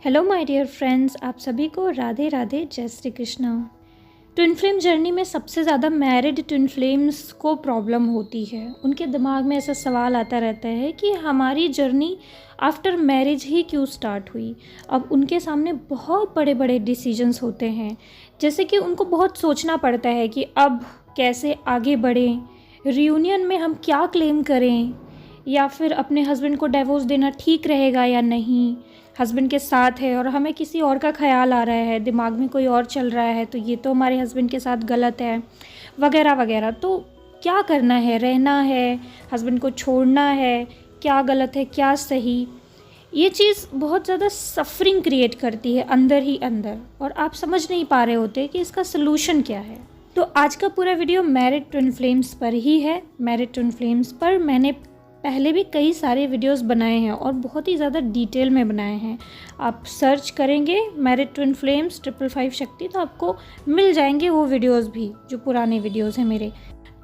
Hello my dear friends, आप सभी को राधे राधे, जय Shri Krishna. Twin flame journey में सबसे ज़्यादा मैरिड ट्विन फ्लेम्स को प्रॉब्लम होती है। उनके दिमाग में ऐसा सवाल आता रहता है कि हमारी जर्नी आफ्टर मैरिज ही क्यों स्टार्ट हुई। अब उनके सामने बहुत बड़े बड़े डिसीजंस होते हैं, जैसे कि उनको बहुत सोचना पड़ता है कि अब कैसे आगे बढ़ें, रियूनियन में हम क्या क्लेम करें, या फिर अपने हस्बैंड को डिवोर्स देना ठीक रहेगा या नहीं। हस्बैंड के साथ है और हमें किसी और का ख्याल आ रहा है, दिमाग में कोई और चल रहा है, तो ये तो हमारे हस्बैंड के साथ गलत है, वगैरह वगैरह। तो क्या करना है, रहना है, हस्बैंड को छोड़ना है, क्या गलत है क्या सही। ये चीज़ बहुत ज़्यादा सफरिंग क्रिएट करती है अंदर ही अंदर, और आप समझ नहीं पा रहे होते कि इसका सलूशन क्या है। तो आज का पूरा वीडियो मैरिड ट्विन फ्लेम्स पर ही है। मैरिड ट्विन फ्लेम्स पर मैंने पहले भी कई सारे वीडियोस बनाए हैं और बहुत ही ज़्यादा डिटेल में बनाए हैं। आप सर्च करेंगे मैरिड ट्विन फ्लेम्स 555 शक्ति, तो आपको मिल जाएंगे वो वीडियोस भी जो पुराने वीडियोस हैं मेरे।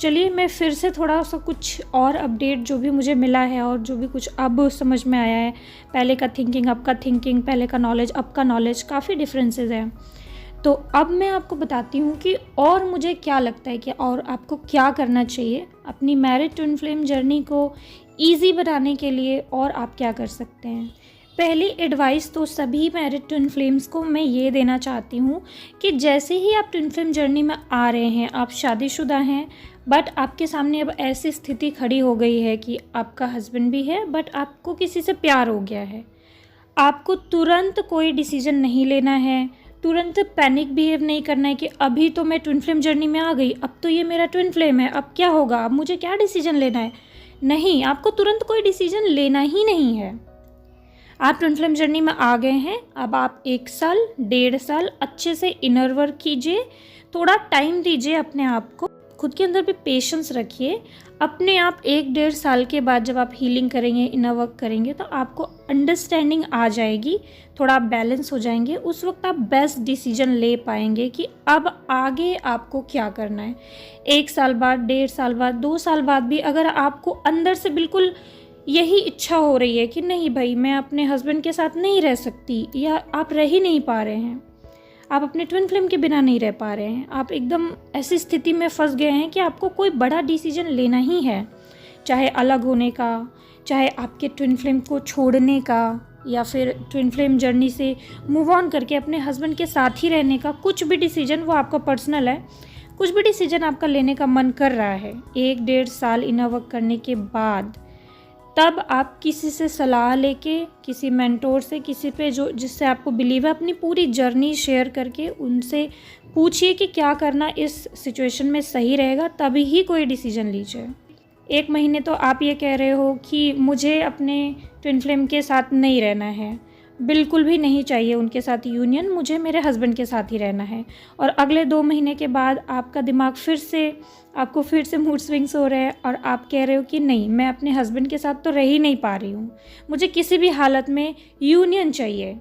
चलिए मैं फिर से थोड़ा सा कुछ और अपडेट जो भी मुझे मिला है और जो भी कुछ अब समझ में आया है, पहले का थिंकिंग अब का थिंकिंग, पहले का नॉलेज अब का नॉलेज, काफ़ी डिफरेंसेस हैं। तो अब मैं आपको बताती हूँ कि और मुझे क्या लगता है कि और आपको क्या करना चाहिए अपनी मैरिड ट्विन फ्लेम जर्नी को ईजी बनाने के लिए, और आप क्या कर सकते हैं। पहली एडवाइस तो सभी मैरिड ट्विन फ्लेम्स को मैं ये देना चाहती हूँ कि जैसे ही आप ट्विन फ्लेम जर्नी में आ रहे हैं, आप शादीशुदा हैं बट आपके सामने अब ऐसी स्थिति खड़ी हो गई है कि आपका हस्बैंड भी है बट आपको किसी से प्यार हो गया है, आपको तुरंत कोई डिसीजन नहीं लेना है, तुरंत पैनिक बिहेव नहीं करना है कि अभी तो मैं ट्विन फ्लेम जर्नी में आ गई, अब तो ये मेरा ट्विन फ्लेम है, अब क्या होगा, अब मुझे क्या डिसीजन लेना है। नहीं, आपको तुरंत कोई डिसीजन लेना ही नहीं है। आप ट्विन फ्लेम जर्नी में आ गए हैं, अब आप 1 साल 1.5 साल अच्छे से इनर वर्क कीजिए, थोड़ा टाइम दीजिए अपने आप को, खुद के अंदर भी पेशेंस रखिए। अपने आप 1-1.5 साल के बाद जब आप हीलिंग करेंगे, इनर वर्क करेंगे, तो आपको अंडरस्टैंडिंग आ जाएगी, थोड़ा आप बैलेंस हो जाएंगे। उस वक्त आप बेस्ट डिसीजन ले पाएंगे कि अब आगे आपको क्या करना है। 1 साल बाद, 1.5 साल बाद, 2 साल बाद भी अगर आपको अंदर से बिल्कुल यही इच्छा हो रही है कि नहीं भाई मैं अपने हस्बैंड के साथ नहीं रह सकती, या आप रह ही नहीं पा रहे हैं, आप अपने ट्विन फ्लेम के बिना नहीं रह पा रहे हैं, आप एकदम ऐसी स्थिति में फंस गए हैं कि आपको कोई बड़ा डिसीजन लेना ही है, चाहे अलग होने का, चाहे आपके ट्विन फ्लेम को छोड़ने का, या फिर ट्विन फ्लेम जर्नी से मूव ऑन करके अपने हस्बैंड के साथ ही रहने का। कुछ भी डिसीजन, वो आपका पर्सनल है, कुछ भी डिसीजन आपका लेने का मन कर रहा है 1-1.5 साल इनर वर्क करने के बाद, तब आप किसी से सलाह लेके, किसी मेंटोर से, किसी पे जो जिससे आपको बिलीव है, अपनी पूरी जर्नी शेयर करके उनसे पूछिए कि क्या करना इस सिचुएशन में सही रहेगा, तभी ही कोई डिसीजन लीजिए। 1 महीने तो आप ये कह रहे हो कि मुझे अपने ट्विन फ्लेम के साथ नहीं रहना है, बिल्कुल भी नहीं चाहिए उनके साथ यूनियन, मुझे मेरे हस्बैंड के साथ ही रहना है, और अगले 2 महीने के बाद आपका दिमाग आपको फिर से मूड स्विंग्स हो रहे हैं और आप कह रहे हो कि नहीं, मैं अपने हस्बैंड के साथ तो रह ही नहीं पा रही हूँ, मुझे किसी भी हालत में यूनियन चाहिए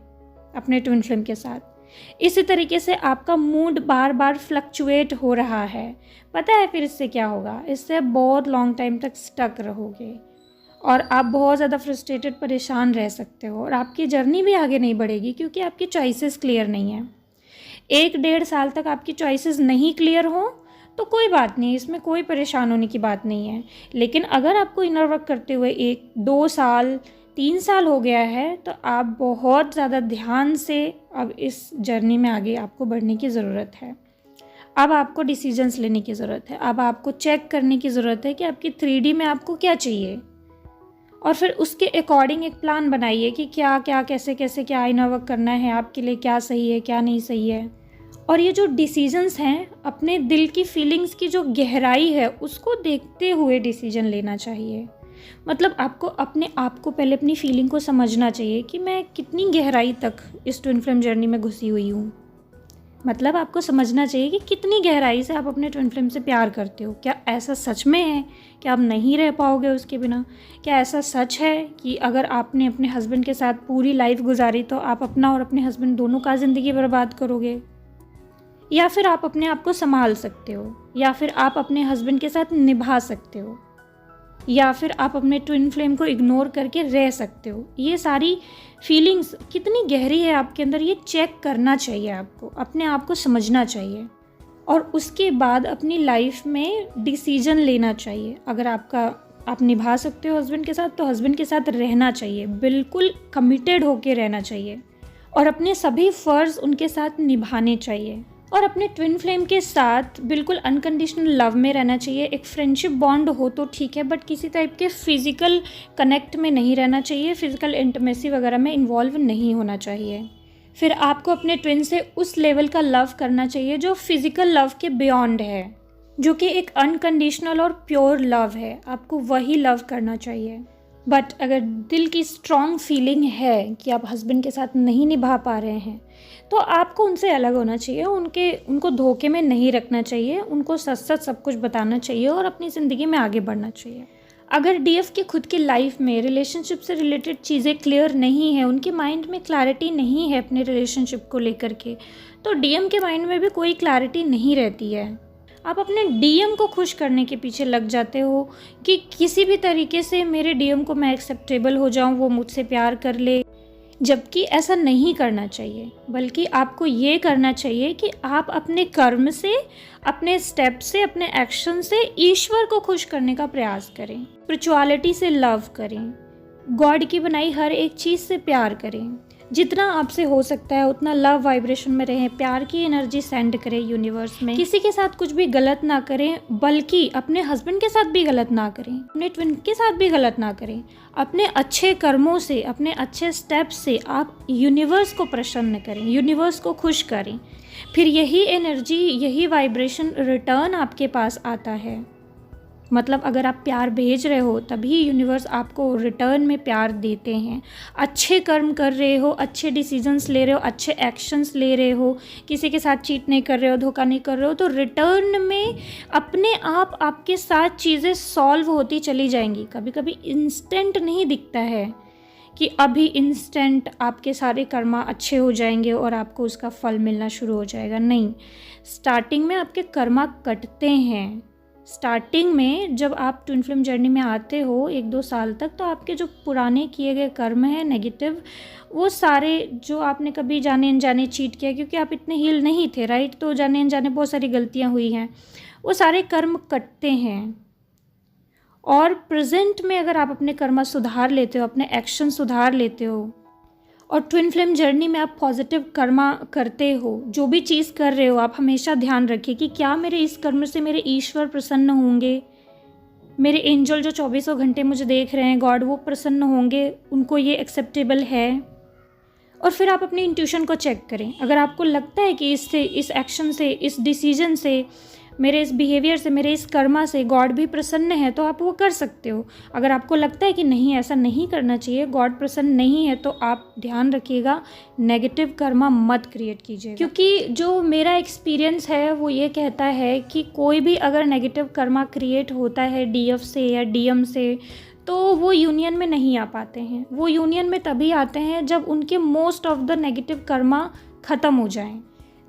अपने ट्विन फ्लेम के साथ। इसी तरीके से आपका मूड बार बार फ्लक्चुएट हो रहा है। पता है फिर इससे क्या होगा, इससे बहुत लॉन्ग टाइम तक स्टक रहोगे और आप बहुत ज़्यादा फ्रस्ट्रेटेड, परेशान रह सकते हो, और आपकी जर्नी भी आगे नहीं बढ़ेगी क्योंकि आपकी चॉइसेस क्लियर नहीं है। 1-1.5 साल तक आपकी चॉइसेस नहीं क्लियर हो तो कोई बात नहीं, इसमें कोई परेशान होने की बात नहीं है। लेकिन अगर आपको इनर वर्क करते हुए 1-2 साल 3 साल हो गया है, तो आप बहुत ज़्यादा ध्यान से अब इस जर्नी में आगे आपको बढ़ने की ज़रूरत है। अब आपको डिसीजंस लेने की ज़रूरत है, अब आपको चेक करने की ज़रूरत है कि आपकी 3D में आपको क्या चाहिए, और फिर उसके अकॉर्डिंग एक प्लान बनाइए कि क्या क्या कैसे कैसे क्या इनर वर्क करना है, आपके लिए क्या सही है क्या नहीं सही है। और ये जो डिसीजंस हैं, अपने दिल की फीलिंग्स की जो गहराई है उसको देखते हुए डिसीजन लेना चाहिए। मतलब आपको अपने आप को पहले अपनी फीलिंग को समझना चाहिए कि मैं कितनी गहराई तक इस ट्विन फ्लेम जर्नी में घुसी हुई हूँ। मतलब आपको समझना चाहिए कि कितनी गहराई से आप अपने ट्विन फ्लेम से प्यार करते हो। क्या ऐसा सच में है कि आप नहीं रह पाओगे उसके बिना? क्या ऐसा सच है कि अगर आपने अपने हस्बैंड के साथ पूरी लाइफ गुजारी तो आप अपना और अपने हस्बैंड दोनों का ज़िंदगी बर्बाद करोगे? या फिर आप अपने आप को संभाल सकते हो, या फिर आप अपने हस्बैंड के साथ निभा सकते हो? या फिर आप अपने ट्विन फ्लेम को इग्नोर करके रह सकते हो। ये सारी फीलिंग्स कितनी गहरी है आपके अंदर, ये चेक करना चाहिए आपको, अपने आप को समझना चाहिए और उसके बाद अपनी लाइफ में डिसीजन लेना चाहिए। अगर आप निभा सकते हो हस्बैंड के साथ तो हस्बैंड के साथ रहना चाहिए, बिल्कुल कमिटेड होके रहना चाहिए और अपने सभी फ़र्ज़ उनके साथ निभाने चाहिए और अपने ट्विन फ्लेम के साथ बिल्कुल अनकंडीशनल लव में रहना चाहिए। एक फ्रेंडशिप बॉन्ड हो तो ठीक है, बट किसी टाइप के फिज़िकल कनेक्ट में नहीं रहना चाहिए, फिज़िकल इंटीमेसी वगैरह में इन्वॉल्व नहीं होना चाहिए। फिर आपको अपने ट्विन से उस लेवल का लव करना चाहिए जो फिज़िकल लव के बियॉन्ड है, जो कि एक अनकंडीशनल और प्योर लव है। आपको वही लव करना चाहिए। बट अगर दिल की स्ट्रॉन्ग फीलिंग है कि आप हस्बैंड के साथ नहीं निभा पा रहे हैं तो आपको उनसे अलग होना चाहिए, उनको धोखे में नहीं रखना चाहिए, उनको सच सच सब कुछ बताना चाहिए और अपनी ज़िंदगी में आगे बढ़ना चाहिए। अगर डीएफ की खुद की लाइफ में रिलेशनशिप से रिलेटेड चीज़ें क्लियर नहीं है, उनके माइंड में क्लैरिटी नहीं है अपने रिलेशनशिप को लेकर के, तो डीएम के माइंड में भी कोई क्लैरिटी नहीं रहती है। आप अपने डीएम को खुश करने के पीछे लग जाते हो कि किसी भी तरीके से मेरे डीएम को मैं एक्सेप्टेबल हो जाऊं, वो मुझसे प्यार कर ले, जबकि ऐसा नहीं करना चाहिए। बल्कि आपको ये करना चाहिए कि आप अपने कर्म से, अपने स्टेप से, अपने एक्शन से ईश्वर को खुश करने का प्रयास करें, स्पिरिचुअलिटी से लव करें, गॉड की बनाई हर एक चीज़ से प्यार करें, जितना आपसे हो सकता है उतना लव वाइब्रेशन में रहें, प्यार की एनर्जी सेंड करें यूनिवर्स में। किसी के साथ कुछ भी गलत ना करें, बल्कि अपने हस्बैंड के साथ भी गलत ना करें, अपने ट्विन के साथ भी गलत ना करें। अपने अच्छे कर्मों से, अपने अच्छे स्टेप्स से आप यूनिवर्स को प्रसन्न करें, यूनिवर्स को खुश करें। फिर यही एनर्जी, यही वाइब्रेशन रिटर्न आपके पास आता है। मतलब अगर आप प्यार भेज रहे हो तभी यूनिवर्स आपको रिटर्न में प्यार देते हैं। अच्छे कर्म कर रहे हो, अच्छे डिसीजंस ले रहे हो, अच्छे एक्शंस ले रहे हो, किसी के साथ चीट नहीं कर रहे हो, धोखा नहीं कर रहे हो, तो रिटर्न में अपने आप आपके साथ चीज़ें सॉल्व होती चली जाएंगी। कभी कभी इंस्टेंट नहीं दिखता है कि अभी इंस्टेंट आपके सारे कर्मा अच्छे हो जाएंगे और आपको उसका फल मिलना शुरू हो जाएगा। नहीं, स्टार्टिंग में आपके कर्मा कटते हैं। स्टार्टिंग में जब आप ट्विन फ्लेम जर्नी में आते हो 1-2 साल तक, तो आपके जो पुराने किए गए कर्म हैं नेगेटिव, वो सारे जो आपने कभी जाने अनजाने चीट किया, क्योंकि आप इतने हील नहीं थे, राइट, तो जाने अनजाने बहुत सारी गलतियां हुई हैं, वो सारे कर्म कटते हैं। और प्रेजेंट में अगर आप अपने कर्म सुधार लेते हो, अपने एक्शन सुधार लेते हो और ट्विन फ्लेम जर्नी में आप पॉजिटिव कर्मा करते हो, जो भी चीज़ कर रहे हो आप हमेशा ध्यान रखिए कि क्या मेरे इस कर्म से मेरे ईश्वर प्रसन्न होंगे, मेरे एंजल जो 24 घंटे मुझे देख रहे हैं, गॉड, वो प्रसन्न होंगे, उनको ये एक्सेप्टेबल है। और फिर आप अपनी इंट्यूशन को चेक करें। अगर आपको लगता है कि इससे, इस एक्शन से, इस डिसीजन से, मेरे इस बिहेवियर से, मेरे इस कर्मा से गॉड भी प्रसन्न है, तो आप वो कर सकते हो। अगर आपको लगता है कि नहीं, ऐसा नहीं करना चाहिए, गॉड प्रसन्न नहीं है, तो आप ध्यान रखिएगा, नेगेटिव कर्मा मत क्रिएट कीजिए। क्योंकि जो मेरा एक्सपीरियंस है वो ये कहता है कि कोई भी अगर नेगेटिव कर्मा क्रिएट होता है डीएफ से या डीएम से, तो वो यूनियन में नहीं आ पाते हैं। वो यूनियन में तभी आते हैं जब उनके most of the negative Karma ख़त्म हो जाएं।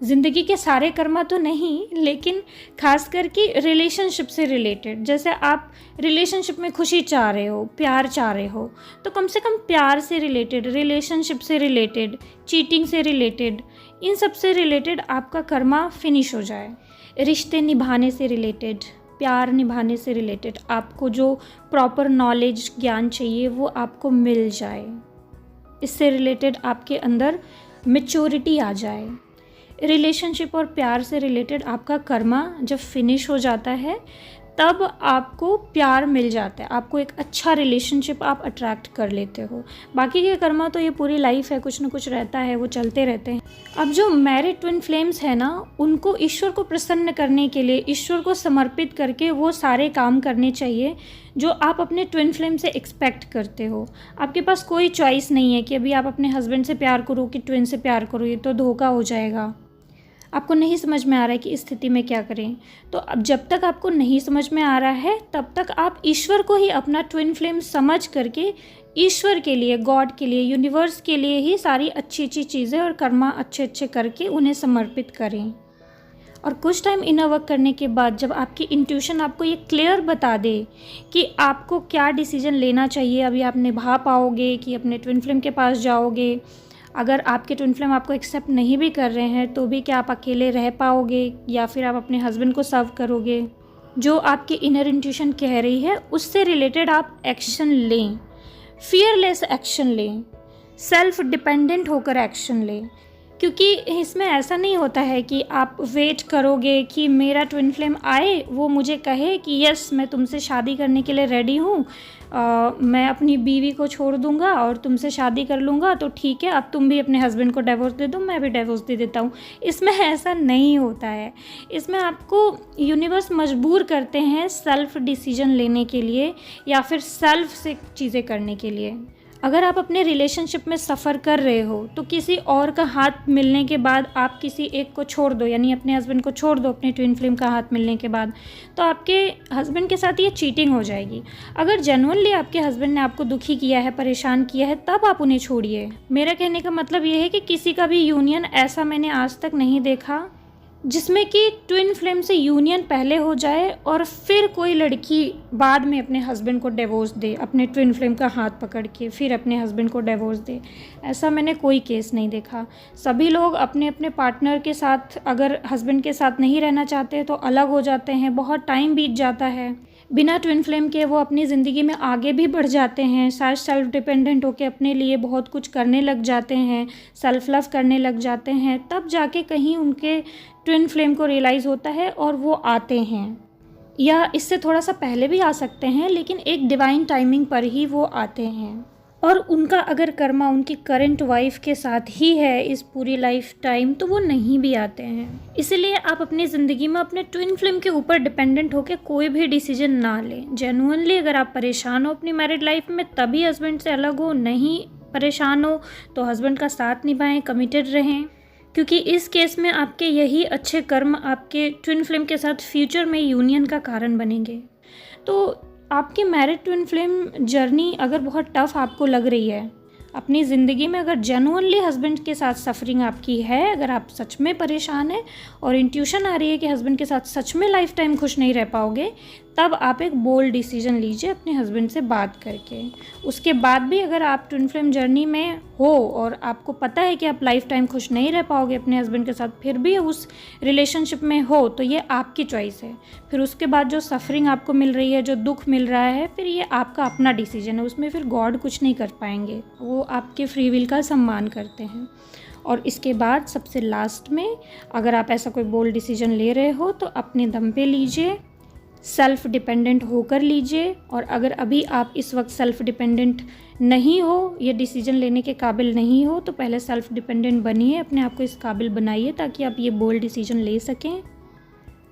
ज़िंदगी के सारे कर्मा तो नहीं, लेकिन खास करके रिलेशनशिप से रिलेटेड। जैसे आप रिलेशनशिप में खुशी चाह रहे हो, प्यार चाह रहे हो, तो कम से कम प्यार से रिलेटेड, रिलेशनशिप से रिलेटेड, चीटिंग से रिलेटेड, इन सब से रिलेटेड आपका कर्मा फिनिश हो जाए। रिश्ते निभाने से रिलेटेड, प्यार निभाने से रिलेटेड आपको जो प्रॉपर नॉलेज, ज्ञान चाहिए वो आपको मिल जाए। इससे रिलेटेड आपके अंदर मैच्योरिटी आ जाए। रिलेशनशिप और प्यार से रिलेटेड आपका कर्मा जब फिनिश हो जाता है तब आपको प्यार मिल जाता है, आपको एक अच्छा रिलेशनशिप आप अट्रैक्ट कर लेते हो। बाकी के कर्मा तो ये पूरी लाइफ है, कुछ ना कुछ रहता है, वो चलते रहते हैं। अब जो मैरिड ट्विन फ्लेम्स है ना, उनको ईश्वर को प्रसन्न करने के लिए, ईश्वर को समर्पित करके वो सारे काम करने चाहिए जो आप अपने ट्विन फ्लेम से एक्सपेक्ट करते हो। आपके पास कोई चॉइस नहीं है कि अभी आप अपने हस्बैंड से प्यार करो कि ट्विन से प्यार करो, ये तो धोखा हो जाएगा। आपको नहीं समझ में आ रहा है कि इस स्थिति में क्या करें, तो अब जब तक आपको नहीं समझ में आ रहा है तब तक आप ईश्वर को ही अपना ट्विन फ्लेम समझ करके ईश्वर के लिए, गॉड के लिए, यूनिवर्स के लिए ही सारी अच्छी अच्छी चीज़ें और कर्मा अच्छे अच्छे करके उन्हें समर्पित करें। और कुछ टाइम इनर वर्क करने के बाद जब आपकी इंट्यूशन आपको ये क्लियर बता दे कि आपको क्या डिसीजन लेना चाहिए, अभी आप निभा पाओगे कि अपने ट्विन फ्लेम के पास जाओगे, अगर आपके ट्विन फ्लेम आपको एक्सेप्ट नहीं भी कर रहे हैं तो भी क्या आप अकेले रह पाओगे या फिर आप अपने हस्बैंड को सर्व करोगे, जो आपकी इनर इंट्यूशन कह रही है उससे रिलेटेड आप एक्शन लें, फियरलेस एक्शन लें, सेल्फ डिपेंडेंट होकर एक्शन लें। क्योंकि इसमें ऐसा नहीं होता है कि आप वेट करोगे कि मेरा ट्विन फ्लेम आए, वो मुझे कहे कि यस मैं तुमसे शादी करने के लिए रेडी हूँ, मैं अपनी बीवी को छोड़ दूँगा और तुमसे शादी कर लूँगा, तो ठीक है अब तुम भी अपने हस्बैंड को डिवोर्स दे दो, मैं भी डिवोर्स दे देता हूँ। इसमें ऐसा नहीं होता है। इसमें आपको यूनिवर्स मजबूर करते हैं सेल्फ डिसीजन लेने के लिए या फिर सेल्फ से चीज़ें करने के लिए। अगर आप अपने रिलेशनशिप में सफ़र कर रहे हो तो किसी और का हाथ मिलने के बाद आप किसी एक को छोड़ दो, यानी अपने हस्बैंड को छोड़ दो अपने ट्विन फ्लेम का हाथ मिलने के बाद, तो आपके हस्बैंड के साथ ये चीटिंग हो जाएगी। अगर जेन्युइनली आपके हस्बैंड ने आपको दुखी किया है, परेशान किया है, तब आप उन्हें छोड़िए। मेरा कहने का मतलब ये है कि किसी का भी यूनियन ऐसा मैंने आज तक नहीं देखा जिसमें कि ट्विन फ्लेम से यूनियन पहले हो जाए और फिर कोई लड़की बाद में अपने हस्बैंड को डिवोर्स दे, अपने ट्विन फ्लेम का हाथ पकड़ के फिर अपने हस्बैंड को डिवोर्स दे। ऐसा मैंने कोई केस नहीं देखा। सभी लोग अपने अपने पार्टनर के साथ, अगर हस्बैंड के साथ नहीं रहना चाहते तो अलग हो जाते हैं, बहुत टाइम बीत जाता है, बिना ट्विन फ्लेम के वो अपनी ज़िंदगी में आगे भी बढ़ जाते हैं, शायद सेल्फ डिपेंडेंट होकर अपने लिए बहुत कुछ करने लग जाते हैं, सेल्फ लव करने लग जाते हैं, तब जाके कहीं उनके ट्विन फ्लेम को रियलाइज़ होता है और वो आते हैं, या इससे थोड़ा सा पहले भी आ सकते हैं, लेकिन एक डिवाइन टाइमिंग पर ही वो आते हैं। और उनका अगर कर्मा उनकी करंट वाइफ के साथ ही है इस पूरी लाइफ टाइम तो वो नहीं भी आते हैं। इसलिए आप अपनी ज़िंदगी में अपने ट्विन फ्लेम के ऊपर डिपेंडेंट होकर कोई भी डिसीजन ना लें। जेन्युइनली अगर आप परेशान हो अपनी मैरिड लाइफ में तभी हस्बैंड से अलग हो, नहीं परेशान हो तो हस्बैंड का साथ निभाएं, कमिटेड रहें, क्योंकि इस केस में आपके यही अच्छे कर्म आपके ट्विन फ्लेम के साथ फ्यूचर में यूनियन का कारण बनेंगे। तो आपकी मैरिड ट्विन फ्लेम जर्नी अगर बहुत टफ आपको लग रही है अपनी ज़िंदगी में, अगर जेन्युइनली हस्बैंड के साथ सफरिंग आपकी है, अगर आप सच में परेशान हैं और इंट्यूशन आ रही है कि हस्बैंड के साथ सच में लाइफ टाइम खुश नहीं रह पाओगे, तब आप एक बोल्ड डिसीजन लीजिए अपने हस्बैंड से बात करके। उसके बाद भी अगर आप ट्विन फ्लेम जर्नी में हो और आपको पता है कि आप लाइफ टाइम खुश नहीं रह पाओगे अपने हस्बैंड के साथ, फिर भी उस रिलेशनशिप में हो, तो ये आपकी चॉइस है। फिर उसके बाद जो सफरिंग आपको मिल रही है, जो दुख मिल रहा है, फिर ये आपका अपना डिसीजन है, उसमें फिर गॉड कुछ नहीं कर पाएंगे, वो आपके फ्री विल का सम्मान करते हैं। और इसके बाद सबसे लास्ट में अगर आप ऐसा कोई बोल्ड डिसीजन ले रहे हो तो अपने दम पे लीजिए, सेल्फ डिपेंडेंट होकर लीजिए। और अगर अभी आप इस वक्त सेल्फ डिपेंडेंट नहीं हो, ये डिसीजन लेने के काबिल नहीं हो, तो पहले सेल्फ डिपेंडेंट बनिए, अपने आप को इस काबिल बनाइए ताकि आप ये बोल्ड डिसीजन ले सकें।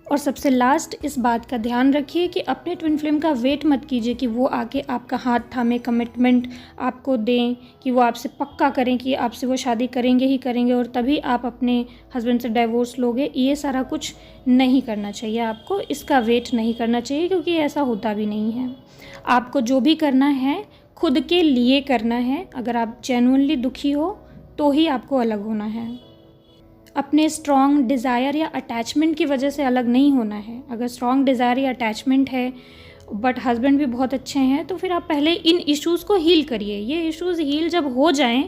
और सबसे लास्ट इस बात का ध्यान रखिए कि अपने ट्विन फ्लेम का वेट मत कीजिए कि वो आके आपका हाथ थामे, कमिटमेंट आपको दें, कि वो आपसे पक्का करें कि आपसे वो शादी करेंगे ही करेंगे और तभी आप अपने हस्बैंड से डिवोर्स लोगे। ये सारा कुछ नहीं करना चाहिए आपको, इसका वेट नहीं करना चाहिए, क्योंकि ऐसा होता भी नहीं है। आपको जो भी करना है खुद के लिए करना है। अगर आप जेन्युइनली दुखी हो तो ही आपको अलग होना है, अपने स्ट्रॉन्ग डिज़ायर या अटैचमेंट की वजह से अलग नहीं होना है। अगर स्ट्रॉन्ग डिज़ायर या अटैचमेंट है बट हस्बैंड भी बहुत अच्छे हैं, तो फिर आप पहले इन इश्यूज़ को हील करिए। ये इश्यूज़ हील जब हो जाएं,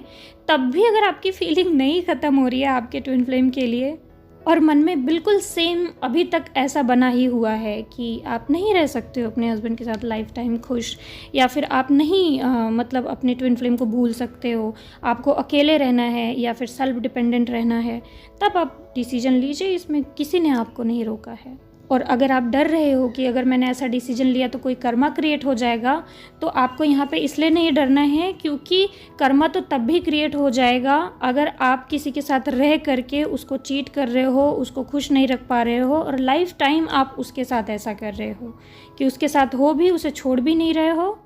तब भी अगर आपकी फीलिंग नहीं ख़त्म हो रही है आपके ट्विन फ्लेम के लिए और मन में बिल्कुल सेम अभी तक ऐसा बना ही हुआ है कि आप नहीं रह सकते हो अपने हस्बैंड के साथ लाइफ टाइम खुश, या फिर आप नहीं मतलब अपने ट्विन फ्लेम को भूल सकते हो, आपको अकेले रहना है या फिर सेल्फ डिपेंडेंट रहना है, तब आप डिसीजन लीजिए। इसमें किसी ने आपको नहीं रोका है। और अगर आप डर रहे हो कि अगर मैंने ऐसा डिसीजन लिया तो कोई कर्मा क्रिएट हो जाएगा, तो आपको यहाँ पे इसलिए नहीं डरना है क्योंकि कर्मा तो तब भी क्रिएट हो जाएगा अगर आप किसी के साथ रह करके उसको चीट कर रहे हो, उसको खुश नहीं रख पा रहे हो और लाइफ टाइम आप उसके साथ ऐसा कर रहे हो कि उसके साथ हो भी, उसे छोड़ भी नहीं रहे हो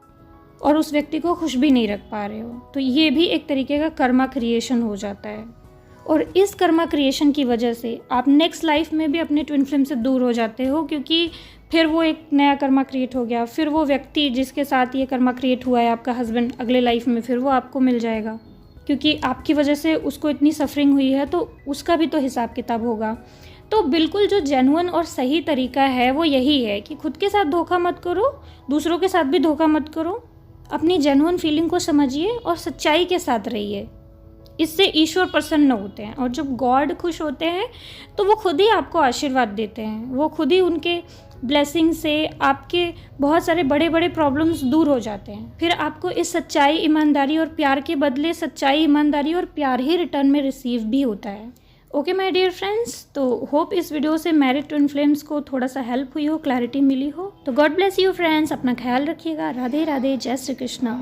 और उस व्यक्ति को खुश भी नहीं रख पा रहे हो। तो ये भी एक तरीके का कर्मा क्रिएशन हो जाता है। और इस कर्मा क्रिएशन की वजह से आप नेक्स्ट लाइफ में भी अपने ट्विन फ्लेम से दूर हो जाते हो, क्योंकि फिर वो एक नया कर्मा क्रिएट हो गया, फिर वो व्यक्ति जिसके साथ ये कर्मा क्रिएट हुआ है आपका हस्बैंड, अगले लाइफ में फिर वो आपको मिल जाएगा, क्योंकि आपकी वजह से उसको इतनी सफरिंग हुई है तो उसका भी तो हिसाब किताब होगा। तो बिल्कुल जो जेन्युइन और सही तरीका है वो यही है कि खुद के साथ धोखा मत करो, दूसरों के साथ भी धोखा मत करो। अपनी जेन्युइन फीलिंग को समझिए और सच्चाई के साथ रहिए। इससे ईश्वर प्रसन्न होते हैं, और जब गॉड खुश होते हैं तो वो खुद ही आपको आशीर्वाद देते हैं। वो खुद ही उनके ब्लेसिंग से आपके बहुत सारे बड़े बड़े प्रॉब्लम्स दूर हो जाते हैं। फिर आपको इस सच्चाई, ईमानदारी और प्यार के बदले सच्चाई, ईमानदारी और प्यार ही रिटर्न में रिसीव भी होता है। ओके माय डियर फ्रेंड्स, तो होप इस वीडियो से मैरिड ट्विन फ्लेम्स को थोड़ा सा हेल्प हुई हो, क्लैरिटी मिली हो। तो गॉड ब्लेस यू फ्रेंड्स, अपना ख्याल रखिएगा। राधे राधे, जय श्री कृष्णा।